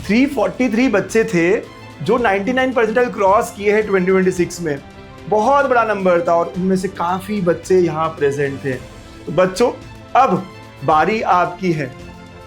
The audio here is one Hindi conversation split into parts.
343 बच्चे थे जो 99 परसेंटाइल क्रॉस किए हैं 2026 में। बहुत बड़ा नंबर था और उनमें से काफ़ी बच्चे यहाँ प्रेजेंट थे। तो बच्चों, अब बारी आपकी है।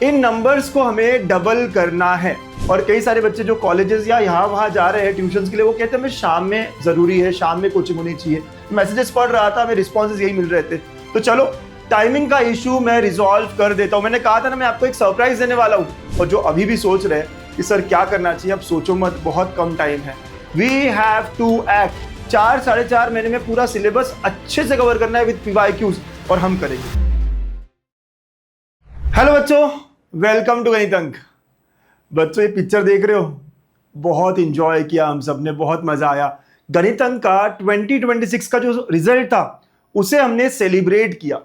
इन नंबर्स को हमें डबल करना है। और कई सारे बच्चे जो कॉलेजेस या यहाँ वहाँ जा रहे हैं ट्यूशन्स के लिए, वो कहते हैं हमें शाम में ज़रूरी है, शाम में कोचिंग होनी चाहिए। मैसेजेस पढ़ रहा था, हमें रिस्पॉन्सेज यही मिल रहे थे। तो चलो, टाइमिंग का इशू मैं रिजॉल्व कर देता हूँ। मैंने कहा था ना, मैं आपको एक सरप्राइज देने वाला हूँ। और जो अभी भी सोच रहे हैं कि सर क्या करना चाहिए, अब सोचो मत, बहुत कम टाइम है। We have to act. 4-4.5 महीने में पूरा सिलेबस अच्छे से कवर करना है विद PYQs, और हम करेंगे। हेलो बच्चों, वेलकम टू गणित अंक। बच्चों, ये पिक्चर देख रहे हो, बहुत इंजॉय किया हम सब ने, बहुत मजा आया। गणित अंक का 2026 का जो रिजल्ट था उसे हमने सेलिब्रेट किया।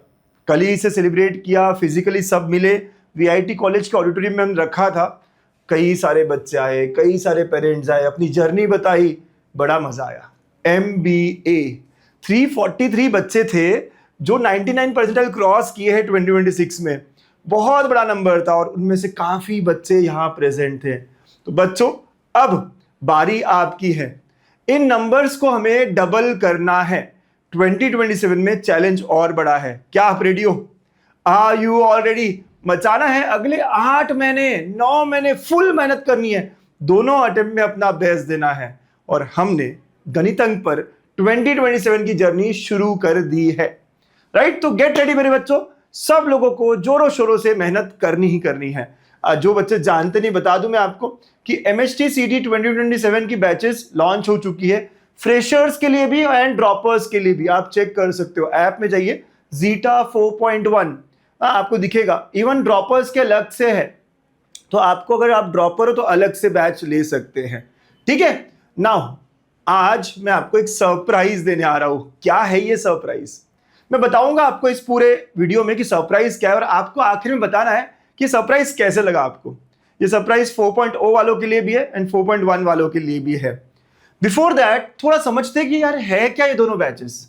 कल ही इसे सेलिब्रेट किया, फिजिकली सब मिले, VIT कॉलेज के ऑडिटोरियम में हम रखा था। कई सारे बच्चे आए, कई सारे पेरेंट्स आए, अपनी जर्नी बताई, बड़ा मजा आया। MBA 343 बच्चे थे जो 99 परसेंटाइल क्रॉस किए हैं 2026 में। बहुत बड़ा नंबर था और उनमें से काफ़ी बच्चे यहाँ प्रेजेंट थे। तो बच्चों, अब बारी आपकी है। इन नंबर्स को हमें डबल करना है। 2027 में चैलेंज और बड़ा है। क्या आप रेडी हो? Are you all ready? मचाना है। अगले 8 महीने 9 महीने फुल मेहनत करनी है। दोनों अटेम्प्ट में अपना बेस्ट देना है। और हमने गणित अंक पर 2027 की जर्नी शुरू कर दी है। राइट? तो गेट रेडी मेरे बच्चों। सब लोगों को जोरों शोरों से मेहनत करनी ही करनी है। जो बच्चे जानते नहीं, बता दूं मैं आपको कि MHT CT 2027 की बैचेस लॉन्च हो चुकी है, फ्रेशर्स के लिए भी एंड ड्रॉपर्स के लिए भी। आप चेक कर सकते हो, ऐप में जाइए, Zeta 4.1 आपको दिखेगा। इवन ड्रॉपर्स के अलग से है, तो आपको अगर आप ड्रॉपर हो तो अलग से बैच ले सकते हैं। ठीक है? नाउ आज मैं आपको एक सरप्राइज देने आ रहा हूं। क्या है ये सरप्राइज? मैं बताऊंगा आपको इस पूरे वीडियो में कि सरप्राइज क्या है, और आपको आखिर में बताना है कि सरप्राइज कैसे लगा आपको। ये सरप्राइज 4.0 वालों के लिए भी है एंड 4.1 वालों के लिए भी है। बिफोर दैट थोड़ा समझते हैं कि यार है क्या ये दोनों बैचेस।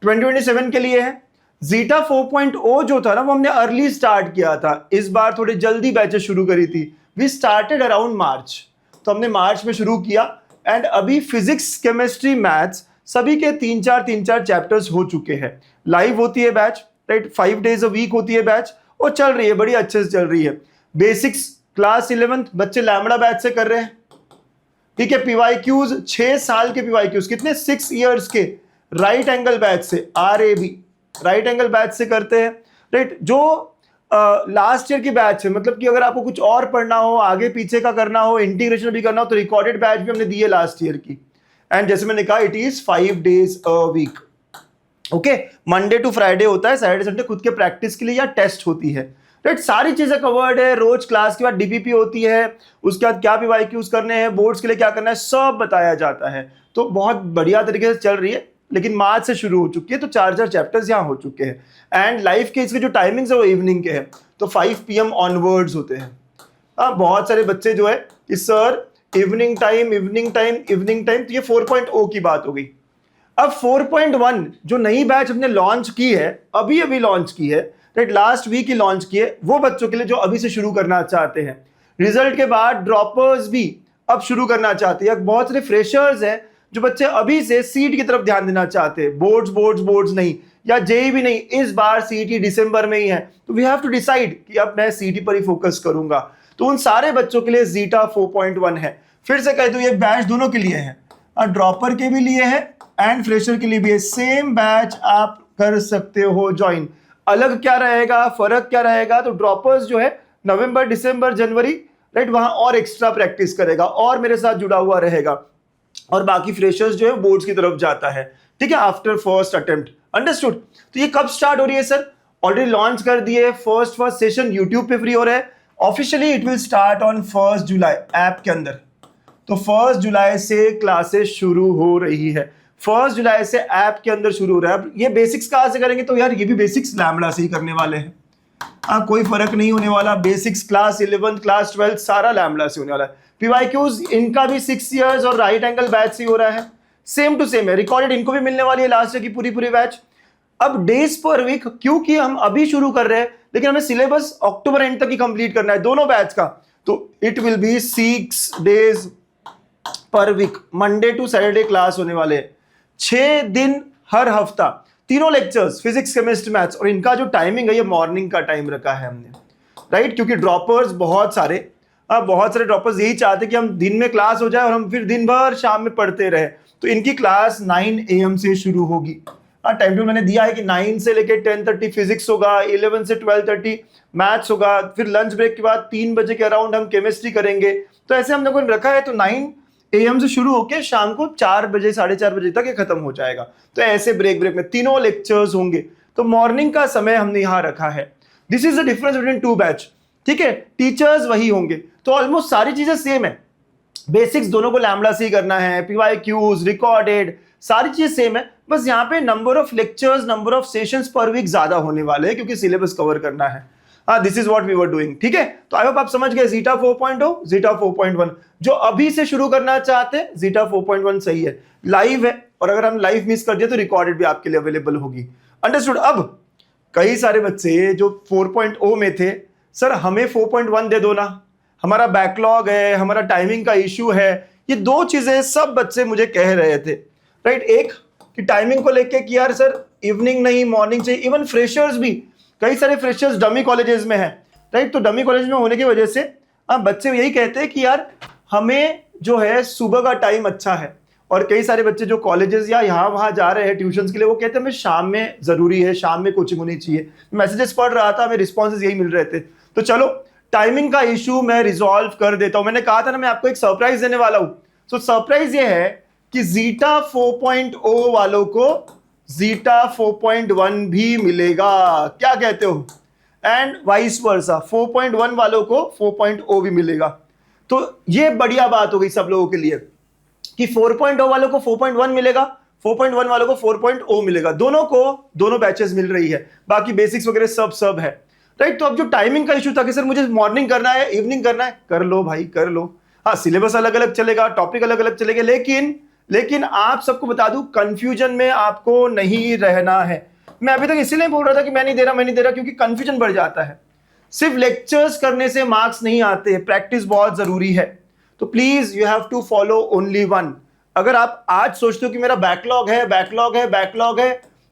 2027 के लिए है Zeta 4.0 जो था ना, वो हमने अर्ली स्टार्ट किया था। इस बार थोड़ी जल्दी बैचेस शुरू करी थी। वी स्टार्टेड अराउंड मार्च, तो हमने मार्च में शुरू किया। एंड अभी फिजिक्स, केमिस्ट्री, मैथ्स सभी के 3-4 चैप्टर्स हो चुके हैं। लाइव होती है batch, right? 5 days a week होती है बैच, और चल रही है, बड़ी अच्छे से चल रही है। बेसिक्स क्लास 11 बच्चे लैम्बडा बैच से कर रहे हैं। ठीक है? PYQs 6 साल के PYQs, कितने? 6 इयर्स के राइट एंगल बैच से, RAB राइट एंगल बैच से करते हैं। राइट? जो लास्ट ईयर की बैच है, मतलब कि अगर आपको कुछ और पढ़ना हो, आगे पीछे का करना हो, इंटीग्रेशन भी करना हो, तो रिकॉर्डेड बैच भी हमने दी है लास्ट ईयर की। एंड जैसे मैंने कहा, it is 5 days a week. Okay? Monday to Friday होता है, सैटरडे संडे खुद के प्रैक्टिस के लिए या टेस्ट होती है। राइट? सारी चीजें कवर्ड है। रोज क्लास के बाद DPP होती है, उसके बाद क्या PYQs करने हैं, बोर्ड्स के लिए क्या करना है, सब बताया जाता है। तो बहुत बढ़िया तरीके से चल रही है। लेकिन मार्च से शुरू हो चुकी है, तो 4 चैप्टर्स यहाँ हो चुके हैं। एंड लाइव के इसके जो टाइमिंग्स है वो इवनिंग के हैं, तो 5 PM ऑनवर्ड्स होते हैं। बहुत सारे बच्चे जो है कि सर इवनिंग टाइम, तो ये 4.0 की बात हो गई। अब 4.1 जो नई बैच हमने लॉन्च की है, अभी लॉन्च की है, राइट? लास्ट वीक ही लॉन्च की है, वो बच्चों के लिए जो अभी से शुरू करना चाहते हैं। रिजल्ट के बाद ड्रॉपर्स भी अब शुरू करना चाहते हैं। बहुत सारे फ्रेशर्स हैं जो बच्चे अभी से सीट की तरफ ध्यान देना चाहते हैं। बोर्ड्स नहीं, या JEE भी नहीं, इस बार CET दिसंबर में ही है। तो वी हैव टू डिसाइड कि अब मैं CET पर ही फोकस करूंगा। तो उन सारे बच्चों के लिए Zeta 4.1 है। फिर से कह दूं, ये बैच दोनों के लिए है, ड्रॉपर के भी लिए है एंड फ्रेशर के लिए भी है। सेम बैच आप कर सकते हो ज्वाइन। अलग क्या रहेगा, फर्क क्या रहेगा? तो ड्रॉपर्स जो है नवंबर, दिसंबर, जनवरी, राइट, वहां और एक्स्ट्रा प्रैक्टिस करेगा और मेरे साथ जुड़ा हुआ रहेगा। और बाकी फ्रेशर्स जो है बोर्ड्स की तरफ जाता है। ठीक है? After first attempt. अंडरस्टूड? तो ये कब स्टार्ट हो रही है सर? ऑलरेडी लॉन्च कर दिए। फर्स्ट सेशन यूट्यूब पे फ्री हो रहा है। Officially it will start on 1 July app के अंदर। तो 1 जुलाई से क्लासेस शुरू हो रही है। 1 जुलाई से ऐप के अंदर शुरू हो रहा है। ये बेसिक्स कहां से करेंगे? तो यार ये भी बेसिक्स लैम्बडा से ही करने वाले हैं। कोई फर्क नहीं होने वाला। बेसिक्स क्लास 11, क्लास 12 सारा लैम्बडा से होने वाला है। PYQs इनका भी 6 इयर्स और राइट एंगल बैच से हो रहा है। सेम टू सेम है। रिकॉर्डेड इनको भी मिलने वाली है लास्ट ईयर की पूरी बैच। अब डेज पर वीक, क्योंकि हम अभी शुरू कर रहे हैं, लेकिन हमें सिलेबस अक्टूबर एंड तक ही कंप्लीट करना है दोनों बैच का। तो it will be 6 days per week, Monday to Saturday class होने वाले हैं, 6 दिन हर हफ्ता, तीनों लेक्चर्स, फिजिक्स, केमिस्ट्री, मैथ्स। और इनका जो टाइमिंग है ये मॉर्निंग का टाइम रखा है हमने, राइट, क्योंकि ड्रॉपर्स बहुत सारे ड्रॉपर्स यही चाहते कि हम दिन में क्लास हो जाए और हम फिर दिन भर शाम में पढ़ते रहे। तो इनकी क्लास 9 AM से शुरू होगी। टाइम टेबल मैंने दिया है कि 9 से लेकर 10:30 फिजिक्स होगा, 11 से 12:30 मैथ्स होगा, फिर लंच ब्रेक के बाद 3 बजे के अराउंड हम केमिस्ट्री करेंगे। तो ऐसे हम लोगों ने रखा है, तो 9 AM से शुरू होकर शाम को 4 बजे 4:30 बजे तक ये खत्म हो जाएगा। तो ऐसे ब्रेक ब्रेक में तीनों लेक्चर्स होंगे। तो मॉर्निंग का समय हमने यहाँ रखा है। This is the difference between 2 batch, ठीक है। टीचर्स वही होंगे, तो ऑलमोस्ट सारी चीजें सेम है। बेसिक्स दोनों को लैम्बडा सी करना है, PYQs, रिकॉर्डेड, सारी चीज सेम है। बस यहाँ पे number of lectures, number of sessions per week ज्यादा होने वाले हैं क्योंकि सिलेबस कवर करना है। This is what we were doing, ठीक है। तो आई होप आप समझ गए जीटा 4.0, जीटा 4.1। जो अभी से शुरू करना चाहते हैं जीटा 4.1 सही है, लाइव है, और अगर हम लाइव मिस कर दिए तो रिकॉर्डेड भी आपके लिए अवेलेबल होगी। अंडरस्टूड। अब कई सारे बच्चे जो 4.0 में थे, सर हमें 4.1 दे दो ना, हमारा बैकलॉग है, हमारा टाइमिंग का इश्यू है। ये दो चीजें सब बच्चे मुझे कह रहे थे, राइट। एक कि टाइमिंग को लेके कि यार सर इवनिंग नहीं मॉर्निंग चाहिए। इवन फ्रेशर्स भी, कई सारे फ्रेशर्स डमी कॉलेजेस में है, राइट। तो डमी कॉलेज में होने की वजह से बच्चे यही कहते हैं कि यार हमें जो है सुबह का टाइम अच्छा है। और कई सारे बच्चे जो कॉलेजेस या यहाँ वहाँ जा रहे हैं ट्यूशंस के लिए, वो कहते हैं हमें शाम में जरूरी है, शाम में कोचिंग होनी चाहिए। मैसेजेस पढ़ रहा था, हमें रिस्पॉन्सेज यही मिल रहे थे। तो चलो टाइमिंग का इशू मैं रिजॉल्व कर देता हूं। मैंने कहा था ना मैं आपको एक सरप्राइज देने वाला हूं। तो सरप्राइज ये है कि जीटा 4.0 वालों को जीटा 4.1 भी मिलेगा। क्या कहते हो? एंड वाइस वर्सा 4.1 वालों को 4.0 भी मिलेगा। तो ये बढ़िया बात हो गई सब लोगों के लिए कि 4.0 वालों को 4.1 मिलेगा, 4.1 वालों को 4.0 मिलेगा। दोनों को दोनों बैचेस मिल रही है। बाकी बेसिक्स वगैरह सब है, राइट। तो अब जो टाइमिंग का इशू था कि सर मुझे मॉर्निंग करना है, इवनिंग करना है, कर लो भाई कर लो। हाँ, सिलेबस अलग अलग चलेगा, टॉपिक अलग अलग चलेगा, लेकिन आप सबको बता दूं कंफ्यूजन में आपको नहीं रहना है। मैं अभी तक इसीलिए बोल रहा था कि मैं नहीं दे रहा क्योंकि कंफ्यूजन बढ़ जाता है। सिर्फ लेक्चर्स करने से मार्क्स नहीं आते, प्रैक्टिस बहुत जरूरी है। तो please you have to follow only one. अगर आप आज सोचते हो कि मेरा बैकलॉग है,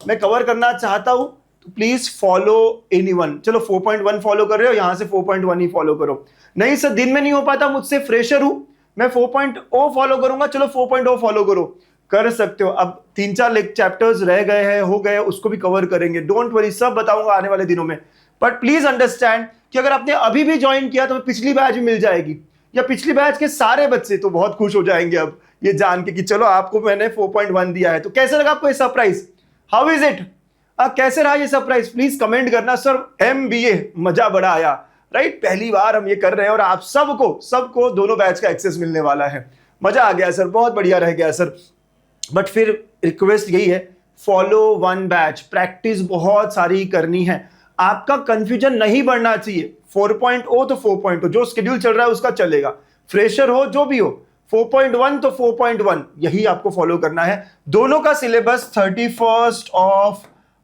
मैं कवर करना चाहता हूं, तो प्लीज फॉलो एनीवन। चलो 4.1 फॉलो कर रहे हो, यहां से 4.1 ही फॉलो करो। नहीं सर दिन में नहीं हो पाता, मुझसे फ्रेशर हूं, मैं 4.0 फॉलो करूंगा, चलो 4.0 फॉलो करो, कर सकते हो। अब 3-4 चैप्टर्स रह गए हैं, हो गए, उसको भी कवर करेंगे। डोंट वरी, सब बताऊंगा आने वाले दिनों में। बट प्लीज अंडरस्टैंड कि अगर आपने अभी भी ज्वाइन किया तो पिछली बैच भी मिल जाएगी, या पिछली बैच के सारे बच्चे तो बहुत खुश हो जाएंगे अब ये जान के कि चलो आपको मैंने 4.1 दिया है। तो कैसे लगा आपको ये सरप्राइज? How is it? कैसे रहा ये सरप्राइज? प्लीज कमेंट करना। सर MBA मजा बड़ा आया, राइट। पहली बार हम ये कर रहे हैं और आप सबको दोनों बैच का एक्सेस मिलने वाला है। मजा आ गया सर, बहुत बढ़िया रह गया सर। बट फिर रिक्वेस्ट यही है, फॉलो वन बैच, प्रैक्टिस बहुत सारी करनी है। आपका कंफ्यूजन नहीं बढ़ना चाहिए। 4.0 तो 4.0 जो शेड्यूल चल रहा है उसका चलेगा, फ्रेशर हो जो भी हो। 4.1 तो 4.1 यही आपको फॉलो करना है। दोनों का सिलेबस 31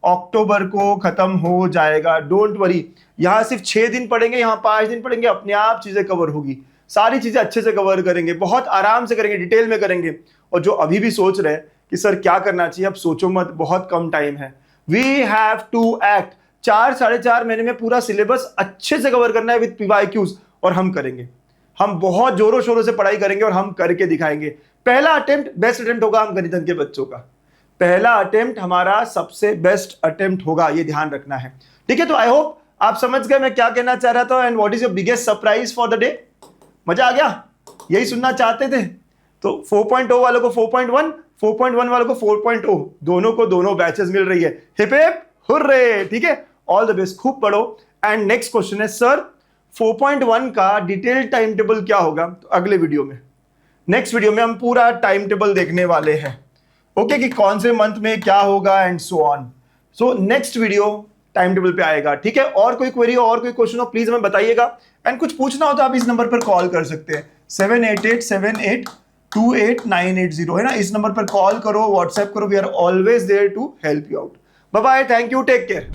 अक्टूबर को खत्म हो जाएगा। डोंट वरी, यहां सिर्फ 6 दिन पढ़ेंगे, यहां 5 दिन पढ़ेंगे, अपने आप चीजें कवर होगी। सारी चीजें अच्छे से कवर करेंगे, बहुत आराम से करेंगे, डिटेल में करेंगे। और जो अभी भी सोच रहे हैं कि सर क्या करना चाहिए, अब सोचो मत, बहुत कम टाइम है। We have to act. 4-4.5 महीने में पूरा सिलेबस अच्छे से कवर करना है विद PYQs, और हम करेंगे। हम बहुत जोरों शोरों से पढ़ाई करेंगे और हम करके दिखाएंगे। पहला अटेम्प्ट बेस्ट अटेम्प्ट होगा हम गणित के बच्चों का। पहला अटेम्प्ट हमारा सबसे बेस्ट अटेम्प्ट होगा, ये ध्यान रखना है, ठीक है। तो आई होप आप समझ गए मैं क्या कहना चाह रहा था and what is your biggest surprise for the day. मजा आ गया? यही सुनना चाहते थे? तो 4.0 वालों को 4.1, 4.1 वालों को 4.0, दोनों को दोनों बैचेस मिल रही है। हिप हिप हुर्रे, ठीक है। ऑल द बेस्ट, खूब पढ़ो। एंड नेक्स्ट क्वेश्चन है, सर 4.1 का डिटेल टाइम टेबल क्या होगा? तो अगले वीडियो में, नेक्स्ट वीडियो में हम पूरा टाइम टेबल देखने वाले हैं, ओके, कि कौन से मंथ में क्या होगा and so on. So next video time table पे आएगा, ठीक है। और कोई क्वेरी हो और कोई क्वेश्चन हो प्लीज हमें बताइएगा। एंड कुछ पूछना हो तो आप इस नंबर पर कॉल कर सकते हैं, 7887828980 है ना। इस नंबर पर कॉल करो, व्हाट्सएप करो, we are always there to help you out. Bye bye, thank you, take care.